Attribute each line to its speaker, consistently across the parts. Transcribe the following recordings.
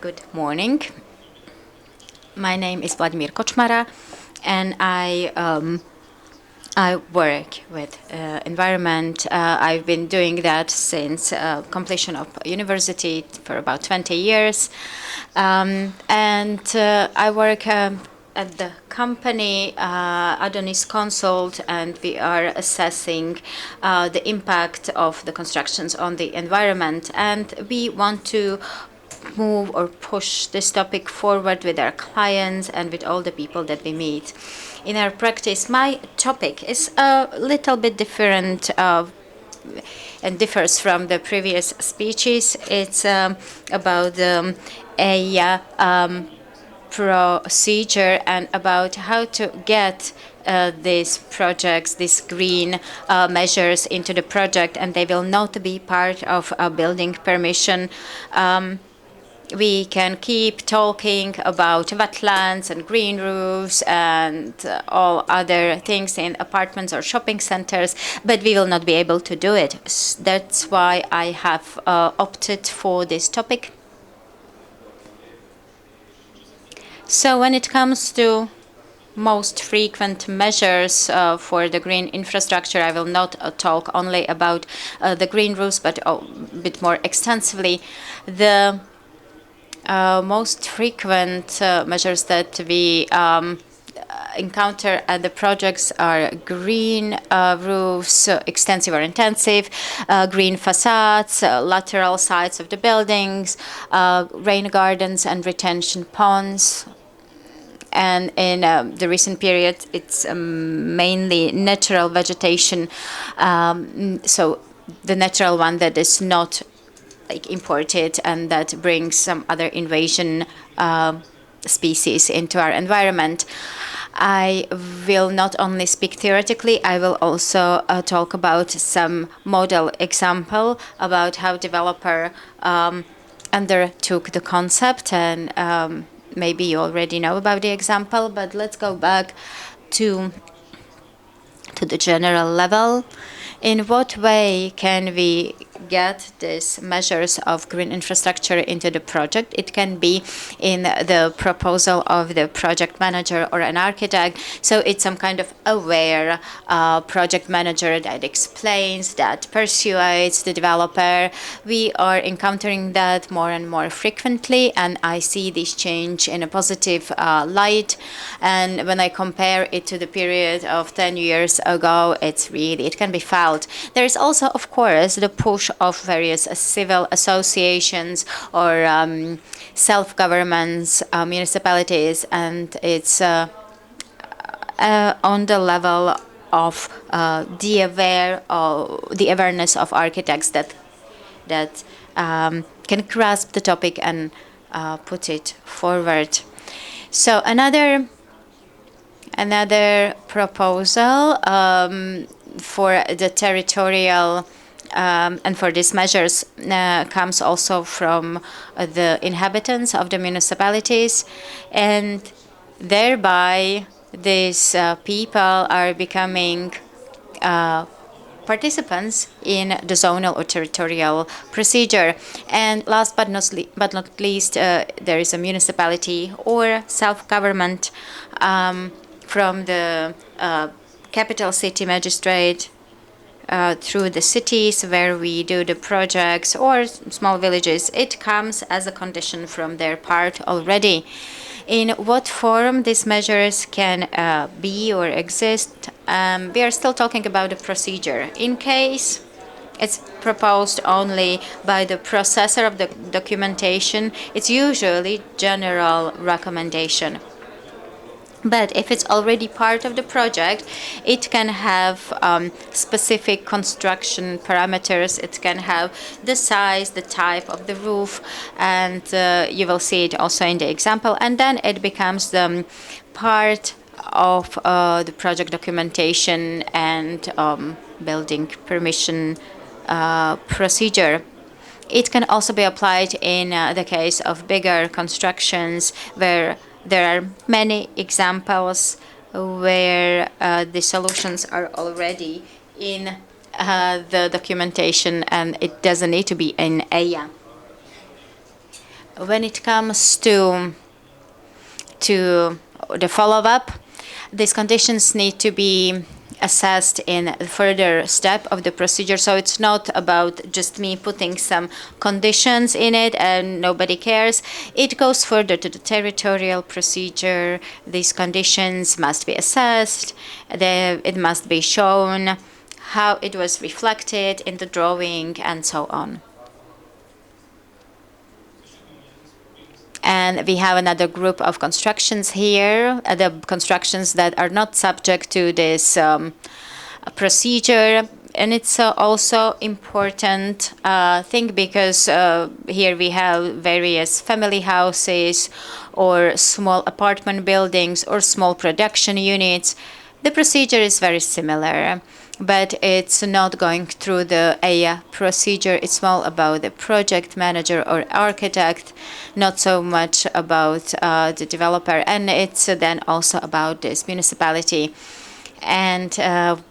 Speaker 1: Good morning. My name is Vladimír Kočvara, and I work with environment. I've been doing that since completion of university for about 20 years. I work at the company Adonis Consult, and we are assessing the impact of the constructions on the environment. And we want to move or push this topic forward with our clients and with all the people that we meet. In our practice, my topic is a little bit different and differs from the previous speeches. It's about the EIA procedure and about how to get these projects, these green measures into the project, and they will not be part of a building permission. We can keep talking about wetlands and green roofs and all other things in apartments or shopping centers, but we will not be able to do it. That's why I have opted for this topic. So when it comes to most frequent measures for the green infrastructure, I will not talk only about the green roofs, but a bit more extensively. The most frequent measures that we encounter at the projects are green roofs, extensive or intensive, green facades, lateral sides of the buildings, rain gardens and retention ponds. And in the recent period, it's mainly natural vegetation, so the natural one that is not imported and that brings some other invasion species into our environment. I will not only speak theoretically, I will also talk about some model example about how developer undertook the concept, and maybe you already know about the example, but let's go back to the general level. In what way can we get these measures of green infrastructure into the project? It can be in the proposal of the project manager or an architect. So it's some kind of aware project manager that explains, that persuades the developer. We are encountering that more and more frequently, and I see this change in a positive light. And when I compare it to the period of 10 years ago, it can be felt. There is also, of course, the push of various civil associations or self-governments, municipalities, and it's on the level of the awareness of architects that can grasp the topic and put it forward. So another proposal for the territorial and for these measures comes also from the inhabitants of the municipalities, and thereby these people are becoming participants in the zonal or territorial procedure. And last but not least, there is a municipality or self-government from the capital city magistrate through the cities where we do the projects or small villages. It comes as a condition from their part already. In what form these measures can be or exist, we are still talking about the procedure. In case it's proposed only by the processor of the documentation, it's usually general recommendation. But if it's already part of the project, it can have specific construction parameters. It can have the size, the type of the roof, and you will see it also in the example. And then it becomes the part of the project documentation and building permission procedure. It can also be applied in the case of bigger constructions where there are many examples where the solutions are already in the documentation and it doesn't need to be in EIA. When it comes to the follow-up, these conditions need to be assessed in a further step of the procedure. So it's not about just me putting some conditions in it and nobody cares. It goes further to the territorial procedure. These conditions must be assessed. It must be shown how it was reflected in the drawing and so on. And we have another group of constructions here, the constructions that are not subject to this procedure. And it's also important thing because here we have various family houses or small apartment buildings or small production units. The procedure is very similar, but it's not going through the EIA procedure. It's more about the project manager or architect, not so much about the developer. And it's then also about this municipality. And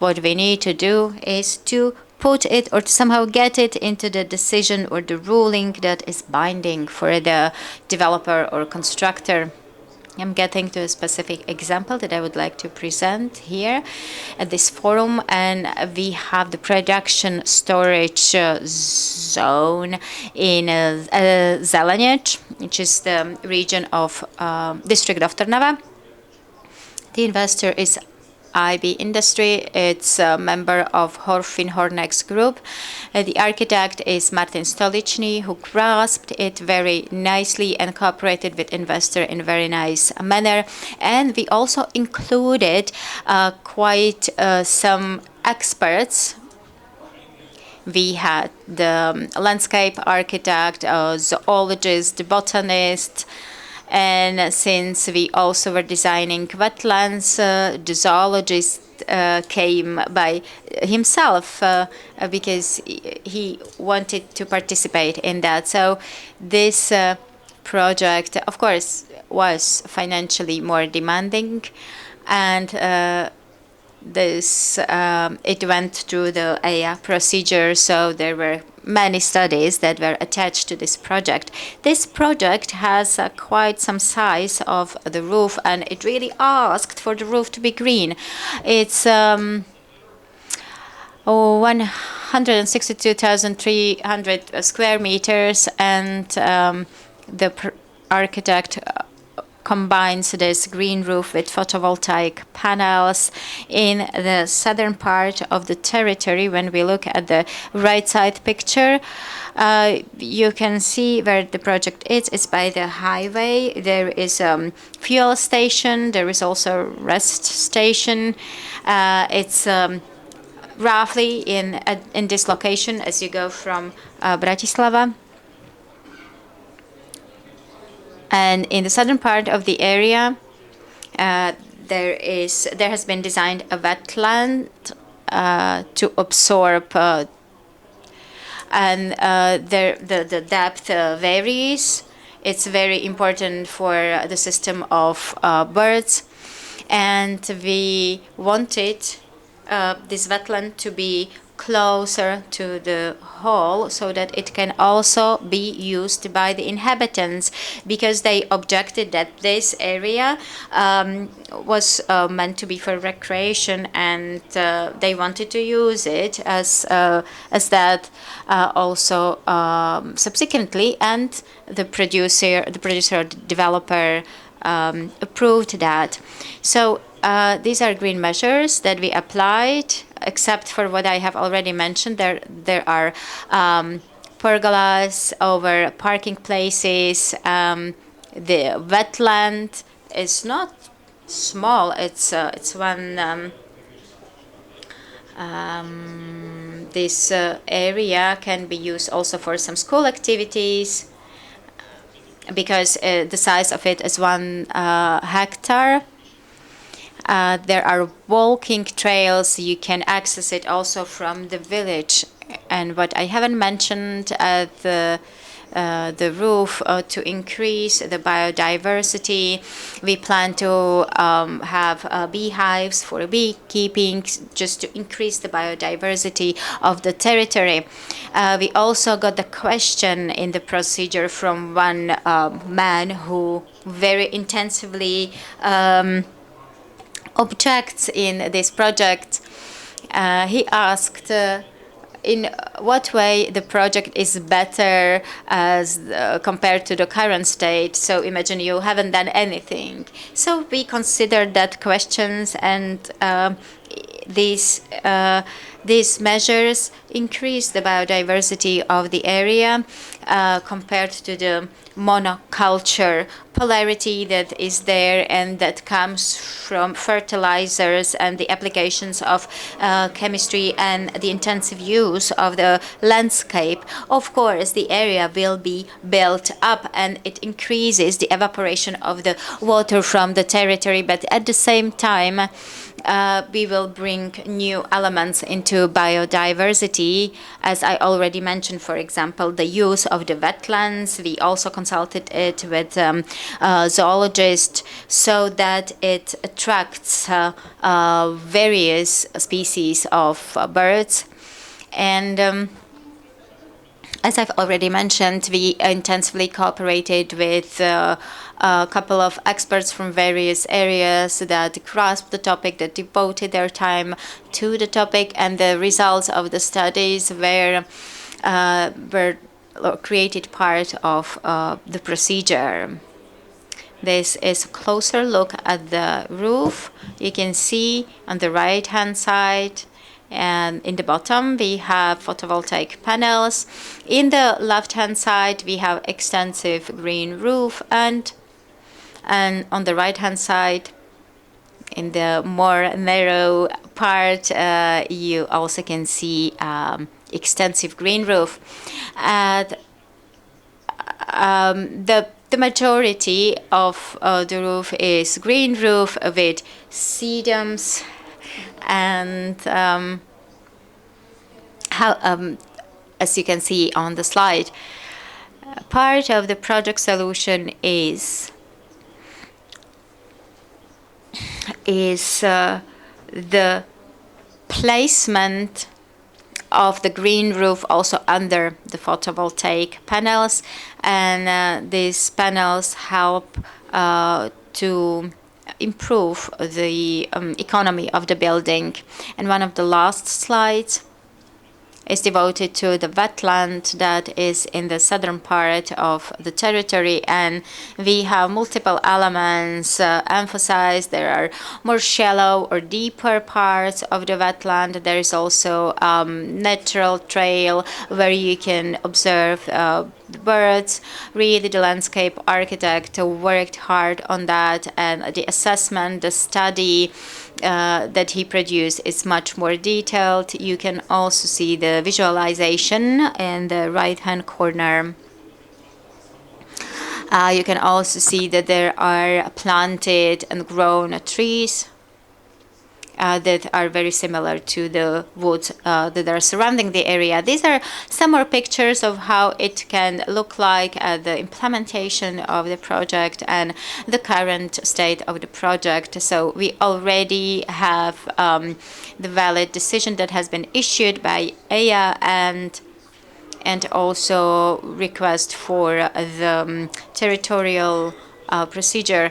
Speaker 1: what we need to do is to put it or to somehow get it into the decision or the ruling that is binding for the developer or constructor. I'm getting to a specific example that I would like to present here at this forum, and we have the production storage zone in Zelenec, which is the region of district of Trnava. The investor is IB Industry. It's a member of Horfin Hornex Group. The architect is Martin Stolichny, who grasped it very nicely and cooperated with investor in a very nice manner. And we also included quite some experts. We had the landscape architect, zoologist, botanist. And since we also were designing wetlands, the zoologist came by himself because he wanted to participate in that. So this project, of course, was financially more demanding, and it went through the EIA procedure, so there were many studies that were attached to this project. This project has quite some size of the roof, and it really asked for the roof to be green. It's 162,300 square meters, and the architect combines this green roof with photovoltaic panels in the southern part of the territory. When we look at the right side picture, you can see where the project is. It's by the highway. There is a fuel station. There is also rest station. It's roughly in this location as you go from Bratislava. And in the southern part of the area, there has been designed a wetland to absorb, and the depth varies. It's very important for the system of birds, and we wanted this wetland to be closer to the hall so that it can also be used by the inhabitants, because they objected that this area was meant to be for recreation, and they wanted to use it as that also subsequently, and the producer or the developer approved that. So these are green measures that we applied, except for what I have already mentioned. There are pergolas over parking places. The wetland is not small. It's one. This area can be used also for some school activities, because the size of it is 1 hectare. There are walking trails. You can access it also from the village. And what I haven't mentioned at the the roof to increase the biodiversity. We plan to have beehives for beekeeping, just to increase the biodiversity of the territory. We also got the question in the procedure from one man who very intensively objects in this project. He asked in what way the project is better as compared to the current state. So imagine you haven't done anything. So we considered that questions, and these measures increase the biodiversity of the area compared to the monoculture polarity that is there, and that comes from fertilizers and the applications of chemistry and the intensive use of the landscape. Of course, the area will be built up and it increases the evaporation of the water from the territory, but at the same time, we will bring new elements into biodiversity. As I already mentioned, for example, the use of the wetlands. We also consulted it with zoologists so that it attracts various species of birds. And as I've already mentioned, we intensively cooperated with a couple of experts from various areas that grasped the topic, that devoted their time to the topic, and the results of the studies were created part of the procedure. This is a closer look at the roof. You can see on the right-hand side, and in the bottom we have photovoltaic panels. In the left-hand side we have extensive green roof, and on the right-hand side, in the more narrow part, you also can see extensive green roof. And the majority of the roof is green roof with sedums, and as you can see on the slide, part of the project solution is the placement of the green roof also under the photovoltaic panels, and these panels help to improve the economy of the building. And one of the last slides is devoted to the wetland that is in the southern part of the territory, and we have multiple elements emphasized. There are more shallow or deeper parts of the wetland. There is also natural trail where you can observe the birds. Really, the landscape architect worked hard on that, and the assessment, the study that he produced is much more detailed. You can also see the visualization in the right-hand corner. You can also see that there are planted and grown trees that are very similar to the woods that are surrounding the area. These are some more pictures of how it can look like at the implementation of the project and the current state of the project. So we already have the valid decision that has been issued by EIA, and also request for the territorial procedure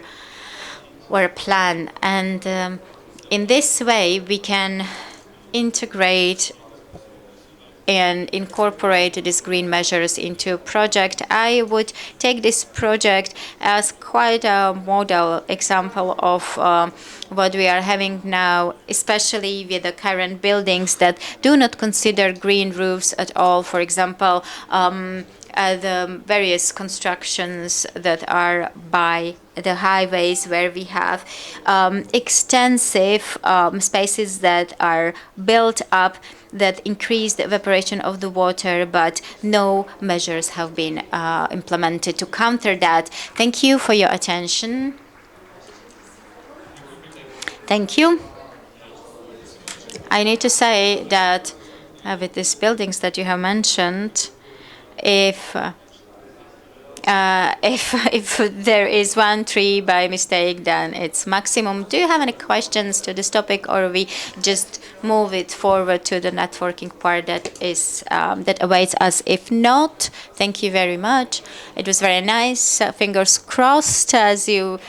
Speaker 1: or plan. And in this way, we can integrate and incorporate these green measures into a project. I would take this project as quite a model example of what we are having now, especially with the current buildings that do not consider green roofs at all. For example, the various constructions that are by the highways, where we have extensive spaces that are built up that increase the evaporation of the water, but no measures have been implemented to counter that. Thank you for your attention. Thank you. I need to say that with these buildings that you have mentioned, if If there is one tree by mistake, then it's maximum. Do you have any questions to this topic, or we just move it forward to the networking part that awaits us? If not, thank you very much. It was very nice. Fingers crossed, as you